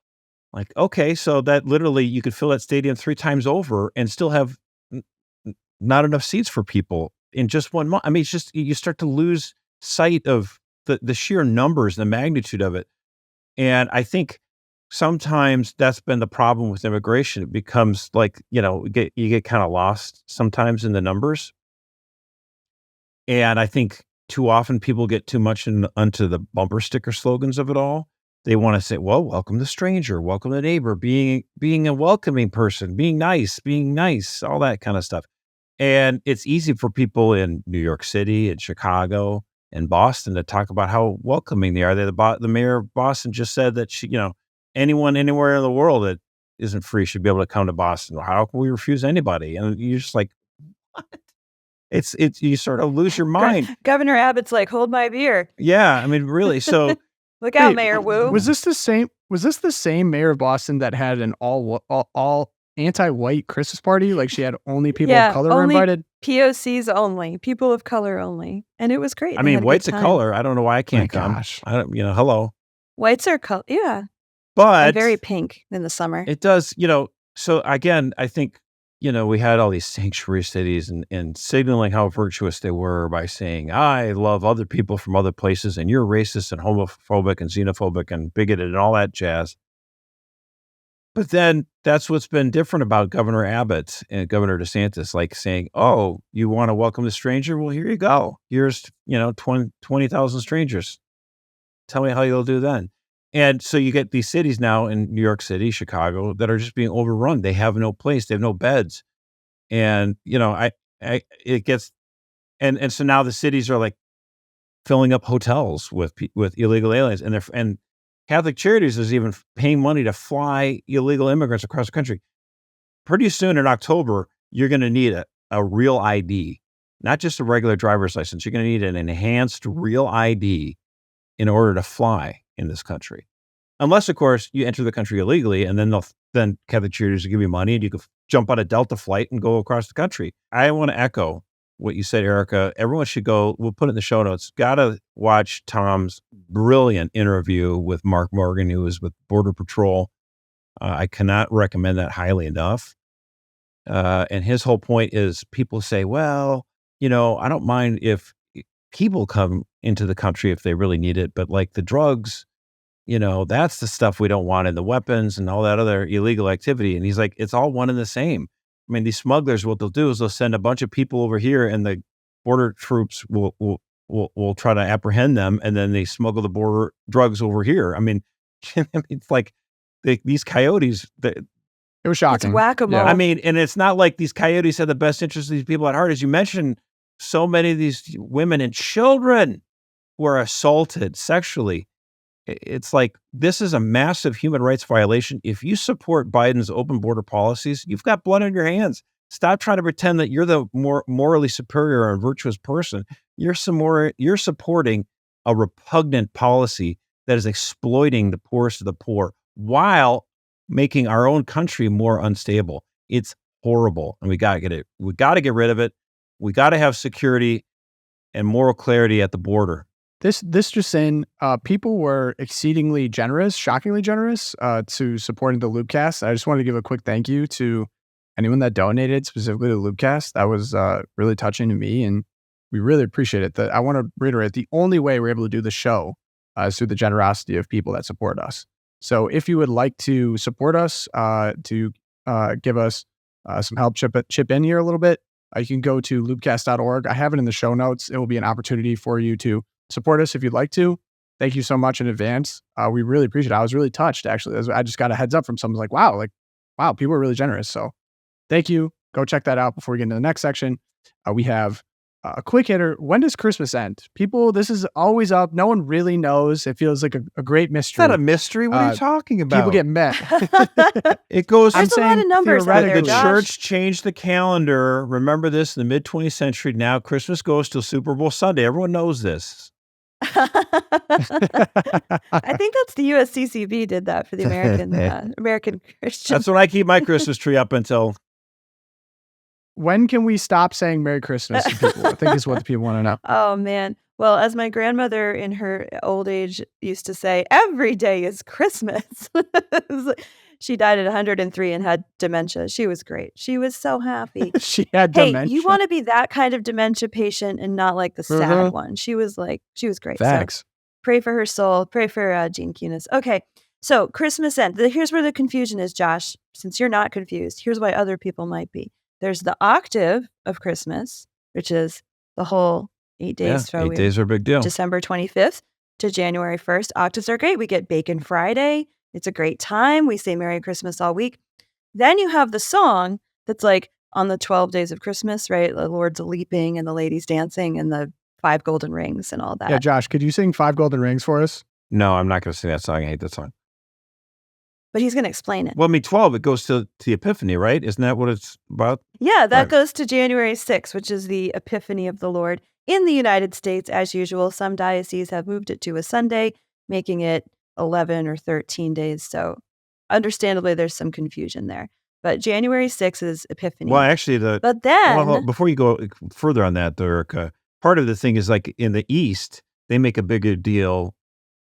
Like, okay, so that literally you could fill that stadium 3 times over and still have not enough seats for people in just 1 month. I mean, it's just, you start to lose sight of the sheer numbers, the magnitude of it. And I think sometimes that's been the problem with immigration. It becomes like, you get kind of lost sometimes in the numbers. And I think too often people get too much onto the bumper sticker slogans of it all. They want to say, well, welcome the stranger, welcome the neighbor, being a welcoming person, being nice, all that kind of stuff. And it's easy for people in New York City and Chicago and Boston to talk about how welcoming they are. The mayor of Boston just said that anyone anywhere in the world that isn't free should be able to come to Boston. How can we refuse anybody? And you're just like, what? It's you sort of lose your mind.
Governor Abbott's like, hold my beer.
Yeah, I mean, really. So
look out, Mayor Wu.
Was this the same mayor of Boston that had an all anti-white Christmas party? Like she had only people of color were invited?
POCs only, people of color only. And it was great.
I mean, white's a color. I don't know why I can't come.
Gosh.
I don't, hello.
Whites are color. Yeah.
But
and very pink in the summer.
It does, so again, I think, we had all these sanctuary cities and signaling how virtuous they were by saying, I love other people from other places and you're racist and homophobic and xenophobic and bigoted and all that jazz. But then that's what's been different about Governor Abbott and Governor DeSantis, like saying, oh, you want to welcome the stranger? Well, here you go. Here's, 20,000 strangers. Tell me how you'll do then. And so you get these cities now in New York City, Chicago, that are just being overrun. They have no place. They have no beds. And, it gets, and so now the cities are like filling up hotels with illegal aliens, and Catholic Charities is even paying money to fly illegal immigrants across the country. Pretty soon in October, you're going to need a real ID, not just a regular driver's license. You're going to need an enhanced real ID in order to fly in this country. Unless, of course, you enter the country illegally, and then Catholic Charities will give you money and you can jump on a Delta flight and go across the country. I want to echo what you said, Erica. Everyone should go. We'll put it in the show notes. Got to watch Tom's brilliant interview with Mark Morgan, who is with Border Patrol. I cannot recommend that highly enough. And his whole point is people say, well, I don't mind if people come into the country if they really need it, but like the drugs, that's the stuff we don't want, and the weapons and all that other illegal activity. And he's like, it's all one and the same. I mean, these smugglers, what they'll do is they'll send a bunch of people over here, and the border troops will try to apprehend them, and then they smuggle the border drugs over here. I mean, it's like these coyotes. It
was shocking.
It's whack-a-mole.
Yeah.
I mean, and it's not like these coyotes have the best interests of these people at heart. As you mentioned, so many of these women and children were assaulted sexually. It's like, this is a massive human rights violation. If you support Biden's open border policies, you've got blood on your hands. Stop trying to pretend that you're the more morally superior and virtuous person. You're supporting a repugnant policy that is exploiting the poorest of the poor while making our own country more unstable. It's horrible, and we got to get it. We got to get rid of it. We got to have security and moral clarity at the border.
This just in, people were exceedingly generous, shockingly generous, to supporting the LOOPcast. I just wanted to give a quick thank you to anyone that donated specifically to the LOOPcast. That was really touching to me, and we really appreciate it. I want to reiterate, the only way we're able to do the show is through the generosity of people that support us. So if you would like to support us, to give us some help, chip in here a little bit, you can go to loopcast.org. I have it in the show notes. It will be an opportunity for you to support us if you'd like to. thank you so much in advance. We really appreciate it. I was really touched, actually. I just got a heads up from someone like, wow, people are really generous. So thank you. Go check that out before we get into the next section. We have a quick hitter. When does Christmas end? People, this is always up. No one really knows. It feels like a great mystery.
It's not a mystery. What are you talking about?
People get met.
It goes.
There's a lot of numbers out there,
the
Josh.
church changed the calendar. Remember this in the mid-20th century. Now Christmas goes till Super Bowl Sunday. Everyone knows this.
I think that's the USCCB did that for the American Christians.
That's when I keep my Christmas tree up until.
When can we stop saying Merry Christmas to people? I think is what the people want to know.
Oh, man. Well, as my grandmother in her old age used to say, every day is Christmas. She died at 103 and had dementia. She was great. She was so happy.
She had dementia.
Hey, you want to be that kind of dementia patient and not like the sad one. She was great.
Facts.
So pray for her soul. Pray for Gene Cunis. Okay. So Christmas end. Here's where the confusion is, Josh. Since you're not confused, here's why other people might be. There's the octave of Christmas, which is the whole 8 days.
Yeah, 8 days are a big deal.
December 25th to January 1st. Octaves are great. We get Bacon Friday. It's a great time. We say Merry Christmas all week. Then you have the song that's like on the 12 days of Christmas, right? The Lord's leaping and the ladies dancing and the 5 golden rings and all that.
Yeah, Josh, could you sing 5 golden rings for us?
No, I'm not going to sing that song. I hate that song.
But he's going to explain it.
Well, 12, it goes to the Epiphany, right? Isn't that what it's about?
Yeah, that goes to January 6th, which is the Epiphany of the Lord. In the United States, as usual, some dioceses have moved it to a Sunday, making it 11 or 13 days. So understandably, there's some confusion there. But January 6th is Epiphany.
Well, actually, before you go further on that, Erica, part of the thing is like in the East, they make a bigger deal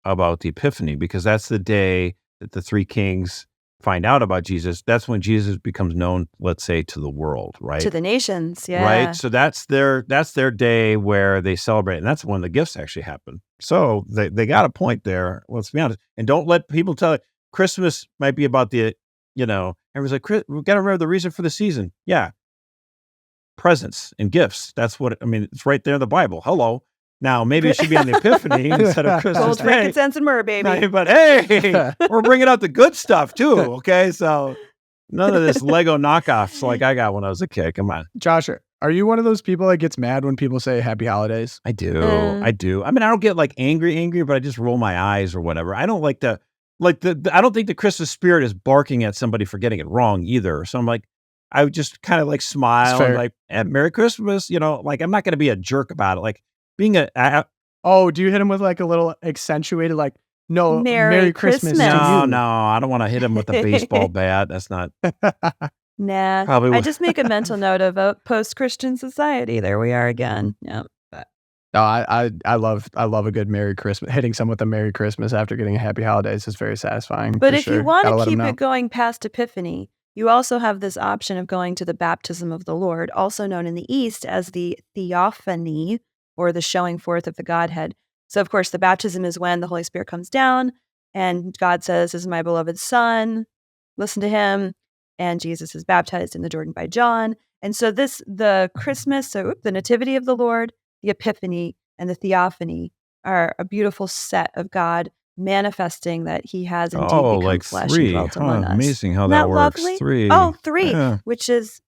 about the Epiphany because that's the day that the 3 kings find out about Jesus. That's when Jesus becomes known, let's say, to the world, right?
To the nations, yeah.
Right? So that's their day where they celebrate. And that's when the gifts actually happen. So they got a point there, let's be honest. And don't let people tell you, Christmas might be about everyone's like, we've got to remember the reason for the season. Yeah. Presents and gifts. That's it's right there in the Bible. Hello. Now, maybe it should be on the Epiphany instead of Christmas
Gold, frankincense, and myrrh, baby.
But hey, we're bringing out the good stuff too, okay? So none of this Lego knockoffs like I got when I was a kid. Come on.
Josh, are you one of those people that gets mad when people say Happy Holidays?
I do. I do. I don't get like angry, but I just roll my eyes or whatever. I don't like I don't think the Christmas spirit is barking at somebody for getting it wrong either. So I'm like, I would just kind of like smile and like, Merry Christmas, I'm not going to be a jerk about it. Like, being do
you hit him with like a little accentuated like, no, Merry Christmas to you?
No, I don't want to hit him with a baseball bat. That's not.
Nah,
probably.
I just make a mental note of a post-Christian society. There we are again. Yeah.
No, I love a good Merry Christmas. Hitting someone with a Merry Christmas after getting a Happy Holidays is very satisfying.
But if you want to keep it going past Epiphany, you also have this option of going to the baptism of the Lord, also known in the East as the Theophany, or the showing forth of the Godhead. So, of course, the baptism is when the Holy Spirit comes down and God says, "This is my beloved Son, listen to him." And Jesus is baptized in the Jordan by John. And so the Christmas, the Nativity of the Lord, the Epiphany, and the Theophany are a beautiful set of God manifesting that he has indeed become flesh and dwelt among us.
Amazing how that works.
Lovely?
3.
Oh, 3, which is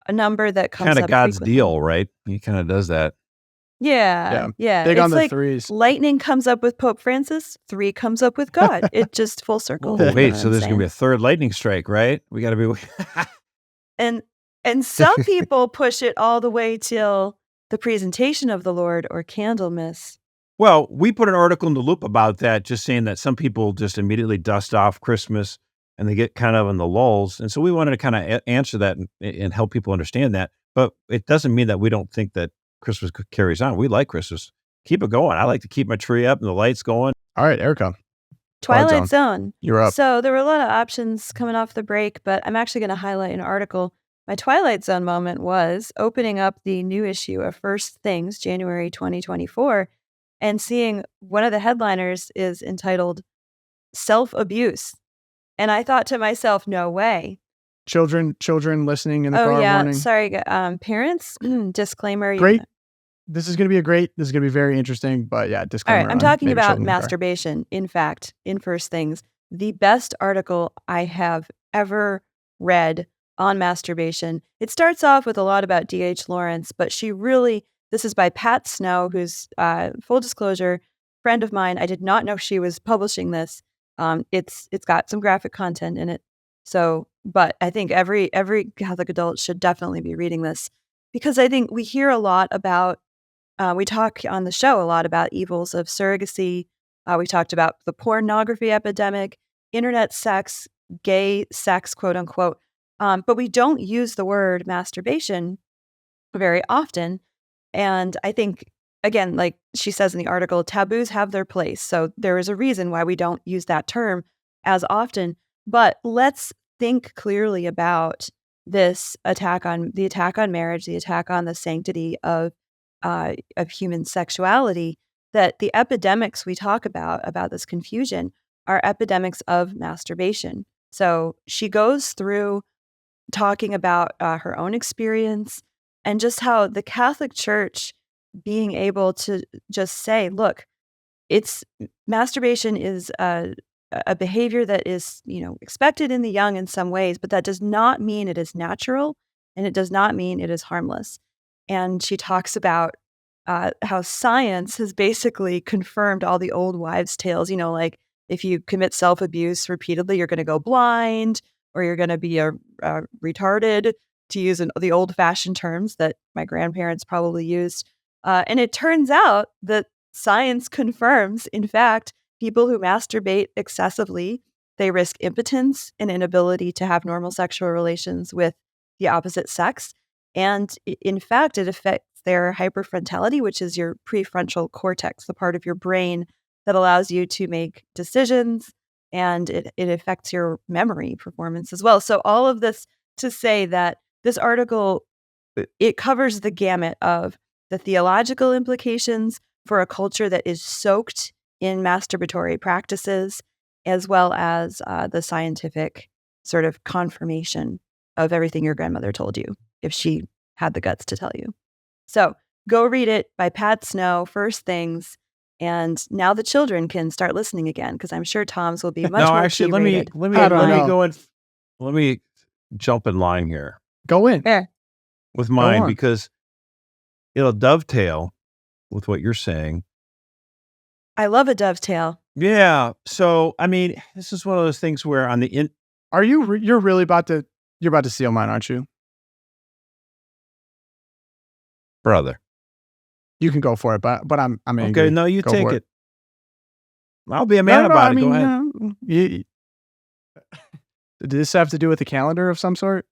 a number that comes up
kind of God's
frequently.
deal, right? He kind of does that.
Yeah.
Big on the 3s.
Lightning comes up with Pope Francis, 3 comes up with God. It just full circle.
Oh, wait, so there's going to be a 3rd lightning strike, right? We got to be.
And some people push it all the way till the presentation of the Lord or Candlemas.
Well, we put an article in the Loop about that, just saying that some people just immediately dust off Christmas and they get kind of in the lulls. And so we wanted to kind of answer that and help people understand that. But it doesn't mean that we don't think that Christmas carries on. We like Christmas. Keep it going. I like to keep my tree up and the lights going.
All right, Erica.
Twilight Zone.
You're up.
So there were a lot of options coming off the break, but I'm actually going to highlight an article. My Twilight Zone moment was opening up the new issue of First Things, January 2024, and seeing one of the headliners is entitled Self-Abuse. And I thought to myself, no way.
Children listening in the car warning.
Sorry, parents, disclaimer.
Great this is going to be very interesting, but yeah,
All
disclaimer.
right, I'm
on
talking
maybe
about
children in the car.
masturbation. In fact, in First Things, the best article I have ever read on masturbation. It starts off with a lot about D.H. Lawrence, but this is by Pat Snow, who's, full disclosure, friend of mine. I did not know she was publishing this. It's got some graphic content in it. So, but I think every Catholic adult should definitely be reading this, because I think we hear a lot about, we talk on the show a lot about evils of surrogacy. We talked about the pornography epidemic, internet sex, gay sex, quote unquote. But we don't use the word masturbation very often. And I think, again, like she says in the article, taboos have their place. So there is a reason why we don't use that term as often. But let's think clearly about this attack on marriage, the attack on the sanctity of human sexuality. That the epidemics we talk about this confusion, are epidemics of masturbation. So she goes through talking about her own experience, and just how the Catholic Church being able to just say, look, masturbation is a behavior that is, expected in the young in some ways, but that does not mean it is natural, and it does not mean it is harmless. And she talks about how science has basically confirmed all the old wives' tales, like if you commit self-abuse repeatedly, you're going to go blind, or you're going to be retarded, to use the old-fashioned terms that my grandparents probably used. And it turns out that science confirms, in fact, people who masturbate excessively, they risk impotence and inability to have normal sexual relations with the opposite sex. And in fact, it affects their hyperfrontality, which is your prefrontal cortex, the part of your brain that allows you to make decisions, and it affects your memory performance as well. So all of this to say that this article, it covers the gamut of the theological implications for a culture that is soaked in masturbatory practices, as well as the scientific sort of confirmation of everything your grandmother told you, if she had the guts to tell you. So go read it, by Pat Snow, First Things. And now the children can start listening again, because I'm sure Tom's will be much more
actually, let me let me jump in line here.
Go in.
Yeah.
With mine, because it'll dovetail with what you're saying.
I love a dovetail.
Yeah. So, I mean, this is one of those things where on the
you're really about to steal mine, aren't you?
Brother.
You can go for it, but I'm angry.
Okay, no, you take it. I'll be a
No,
man about it.
I mean,
Go ahead.
Did this have to do with a calendar of some sort?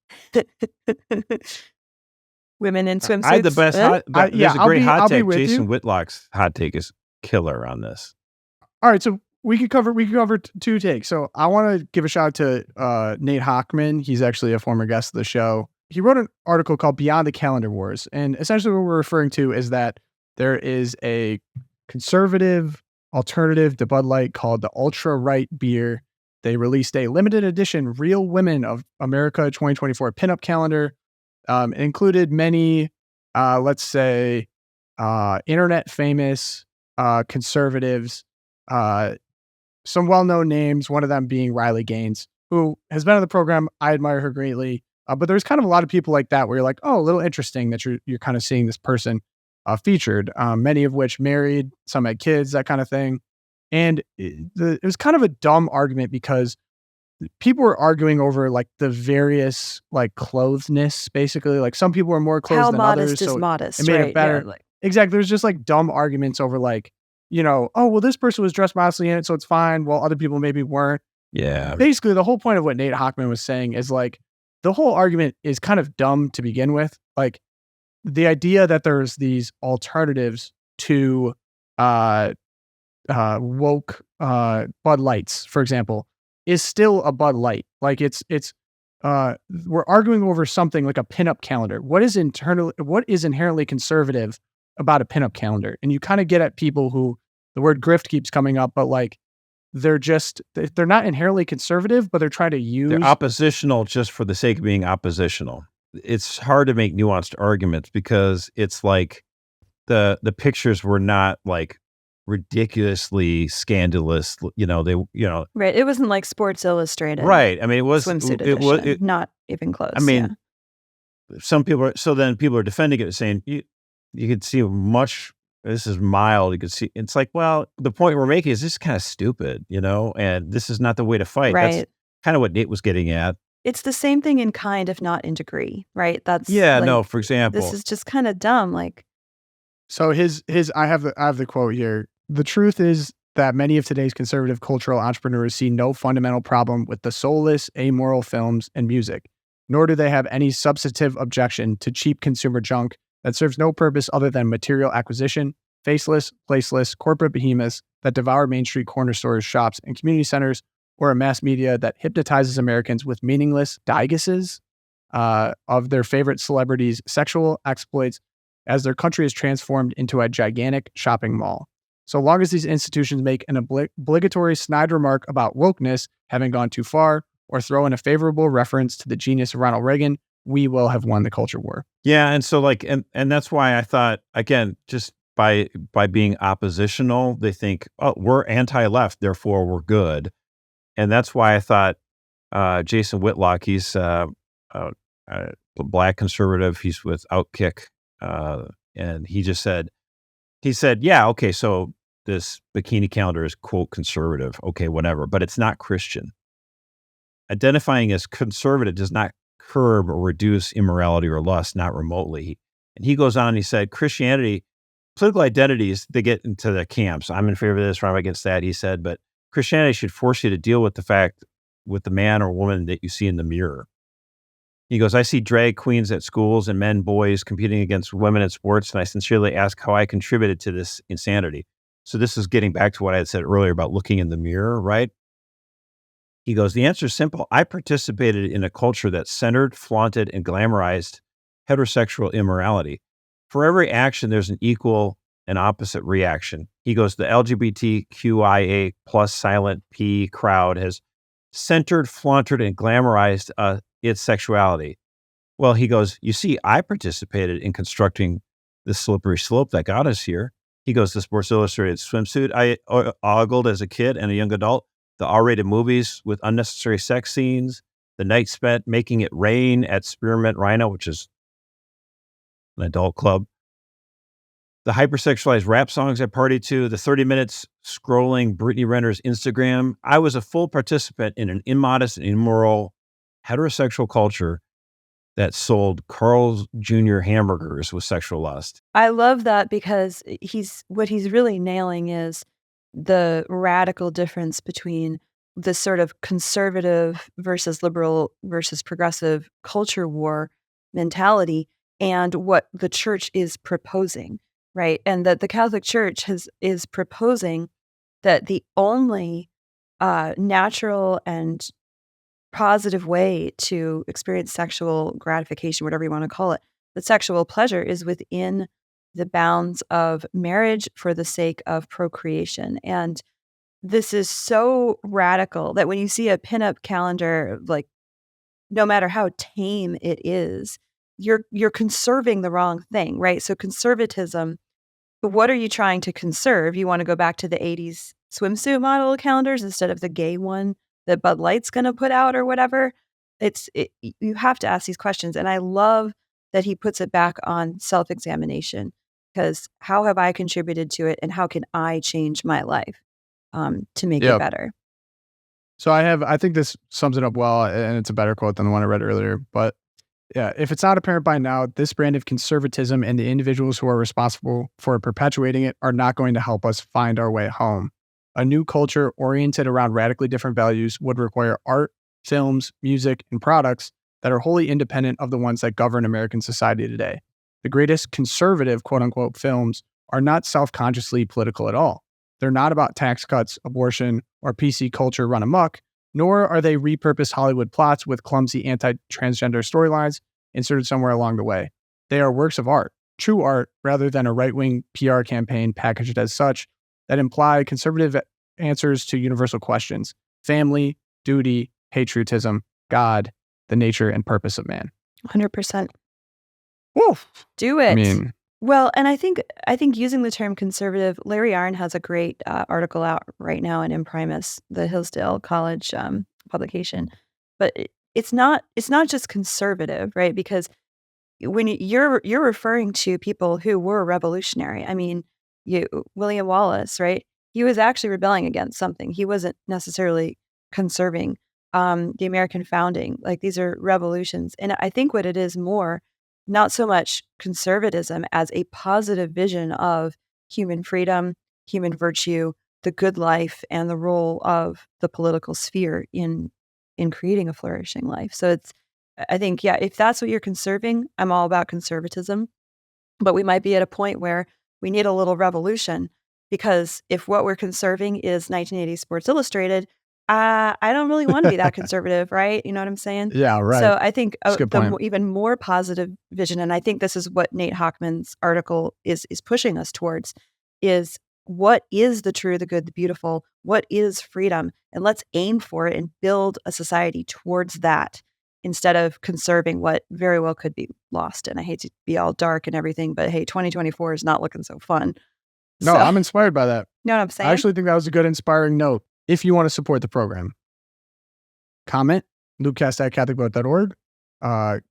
Women in swimsuits.
I had the best there's a great hot take. Jason
you.
Whitlock's hot take is killer on this.
All right, so we could cover two takes. So I want to give a shout out to Nate Hochman. He's actually a former guest of the show. He wrote an article called Beyond the Calendar Wars. And essentially what we're referring to is that there is a conservative alternative to Bud Light called the Ultra Right beer. They released a limited edition Real Women of America 2024 pinup calendar. It included many, let's say, internet famous conservatives, some well-known names, one of them being Riley Gaines, who has been on the program. I admire her greatly. But there's kind of a lot of people like that where you're like, oh, a little interesting that you're kind of seeing this person featured, many of which married, some had kids, that kind of thing. And it was kind of a dumb argument, because people were arguing over like the various like clothedness, basically. Like some people were more clothed than others.
How modest is modest,
it made
right?
it better.
Yeah,
exactly. There's just like dumb arguments over like, oh, well, this person was dressed modestly in it, so it's fine, while other people maybe weren't.
Yeah.
Basically, the whole point of what Nate Hochman was saying is like, the whole argument is kind of dumb to begin with. Like the idea that there's these alternatives to woke Bud Lights, for example, is still a Bud Light. Like we're arguing over something like a pinup calendar. What is inherently conservative about a pinup calendar? And you kind of get at people who the word grift keeps coming up, but like they're not inherently conservative, but they're trying to use.
They're oppositional just for the sake of being oppositional. It's hard to make nuanced arguments, because it's like the pictures were not like ridiculously scandalous.
Right. It wasn't like Sports Illustrated.
Right. I mean, it was
swimsuit
it was.
edition. Not even close.
I mean, some people are. So then people are defending it, saying you could see much. This is mild. You could see. It's like, well, the point we're making is this is kind of stupid, and this is not the way to fight.
Right.
That's kind of what Nate was getting at.
It's the same thing in kind, if not in degree, right? That's
for example,
this is just kind of dumb. Like,
so his I have the quote here. The truth is that many of today's conservative cultural entrepreneurs see no fundamental problem with the soulless, amoral films and music, nor do they have any substantive objection to cheap consumer junk that serves no purpose other than material acquisition, faceless, placeless, corporate behemoths that devour Main Street corner stores, shops, and community centers, or a mass media that hypnotizes Americans with meaningless digests of their favorite celebrities' sexual exploits as their country is transformed into a gigantic shopping mall. So long as these institutions make an obligatory snide remark about wokeness having gone too far, or throw in a favorable reference to the genius of Ronald Reagan, we will have won the culture war.
Yeah, and so and that's why I thought, again, just by being oppositional, they think, oh, we're anti-left, therefore we're good. And that's why I thought Jason Whitlock, he's a Black conservative, he's with Outkick, and he said, yeah, okay, so this bikini calendar is, quote, conservative, okay, whatever, but it's not Christian. Identifying as conservative does not curb or reduce immorality or lust, not remotely. And he goes on, he said, Christianity, political identities, they get into the camps. I'm in favor of this, or I'm against that, he said, but Christianity should force you to deal with the man or woman that you see in the mirror. He goes, I see drag queens at schools and men, boys competing against women at sports, and I sincerely ask how I contributed to this insanity. So this is getting back to what I had said earlier about looking in the mirror, right? He goes, the answer is simple. I participated in a culture that centered, flaunted, and glamorized heterosexual immorality. For every action, there's an equal and opposite reaction. He goes, the LGBTQIA plus silent P crowd has centered, flaunted, and glamorized its sexuality. Well, he goes, you see, I participated in constructing the slippery slope that got us here. He goes, the Sports Illustrated swimsuit I ogled as a kid and a young adult, the R-rated movies with unnecessary sex scenes, the night spent making it rain at Spearmint Rhino, which is an adult club, the hypersexualized rap songs I partied to, the 30 minutes scrolling Brittany Renner's Instagram. I was a full participant in an immodest and immoral heterosexual culture that sold Carl's Jr. hamburgers with sexual lust.
I love that because what he's really nailing is the radical difference between the sort of conservative versus liberal versus progressive culture war mentality and what the church is proposing, right? And that the Catholic Church is proposing that the only natural and positive way to experience sexual gratification, whatever you want to call it, that sexual pleasure is within the bounds of marriage for the sake of procreation. And this is so radical that when you see a pinup calendar, like no matter how tame it is, you're conserving the wrong thing, right? So conservatism, what are you trying to conserve? You want to go back to the 80s swimsuit model calendars instead of the gay one that Bud Light's going to put out or whatever? You have to ask these questions. And I love that he puts it back on self-examination, because how have I contributed to it and how can I change my life to make it better?
So I think this sums it up well, and it's a better quote than the one I read earlier. But yeah, if it's not apparent by now, this brand of conservatism and the individuals who are responsible for perpetuating it are not going to help us find our way home. A new culture oriented around radically different values would require art, films, music, and products that are wholly independent of the ones that govern American society today. The greatest conservative, quote-unquote, films are not self-consciously political at all. They're not about tax cuts, abortion, or PC culture run amok, nor are they repurposed Hollywood plots with clumsy anti-transgender storylines inserted somewhere along the way. They are works of art, true art, rather than a right-wing PR campaign packaged as such, that imply conservative answers to universal questions: family, duty, patriotism, God, the nature and purpose of man.
100%.
Woof.
Do it.
I mean,
Well, and I think using the term conservative, Larry Arnn has a great article out right now in Imprimis, the Hillsdale College publication. But it's not just conservative, right? Because when you're referring to people who were revolutionary. I mean, William Wallace, right? He was actually rebelling against something. He wasn't necessarily conserving the American founding. Like, these are revolutions, and I think what it is more, not so much conservatism as a positive vision of human freedom, human virtue, the good life, and the role of the political sphere in creating a flourishing life. So I think, yeah, if that's what you're conserving, I'm all about conservatism. But we might be at a point where we need a little revolution, because if what we're conserving is 1980s Sports Illustrated, I don't really want to be that conservative, right? You know what I'm saying?
Yeah, right.
So I think
That's a good point.
even more positive vision, and I think this is what Nate Hockman's article is pushing us towards, is what is the true, the good, the beautiful? What is freedom? And let's aim for it and build a society towards that, instead of conserving what very well could be lost. And I hate to be all dark and everything, but hey, 2024 is not looking so fun.
No, I'm inspired by that.
You know what I'm saying?
I actually think that was a good, inspiring note. If you want to support the program, comment, loopcast@catholicvote.org.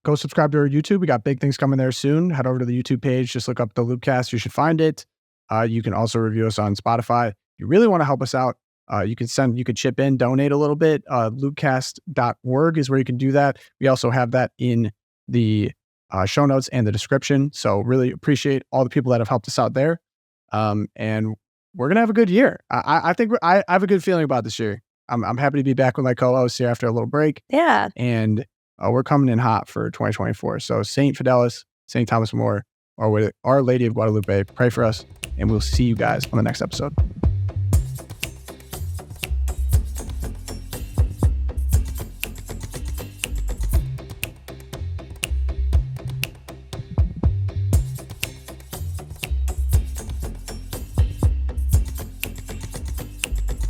Go subscribe to our YouTube. We got big things coming there soon. Head over to the YouTube page. Just look up the Loopcast. You should find it. You can also review us on Spotify. If you really want to help us out, you could chip in, donate a little bit. Loopcast.org is where you can do that. We also have that in the show notes and the description. So really appreciate all the people that have helped us out there. And we're going to have a good year. I think I have a good feeling about this year. I'm happy to be back with my co-hosts here after a little break.
Yeah.
And we're coming in hot for 2024. So St. Fidelis, St. Thomas More, or Our Lady of Guadalupe, pray for us. And we'll see you guys on the next episode.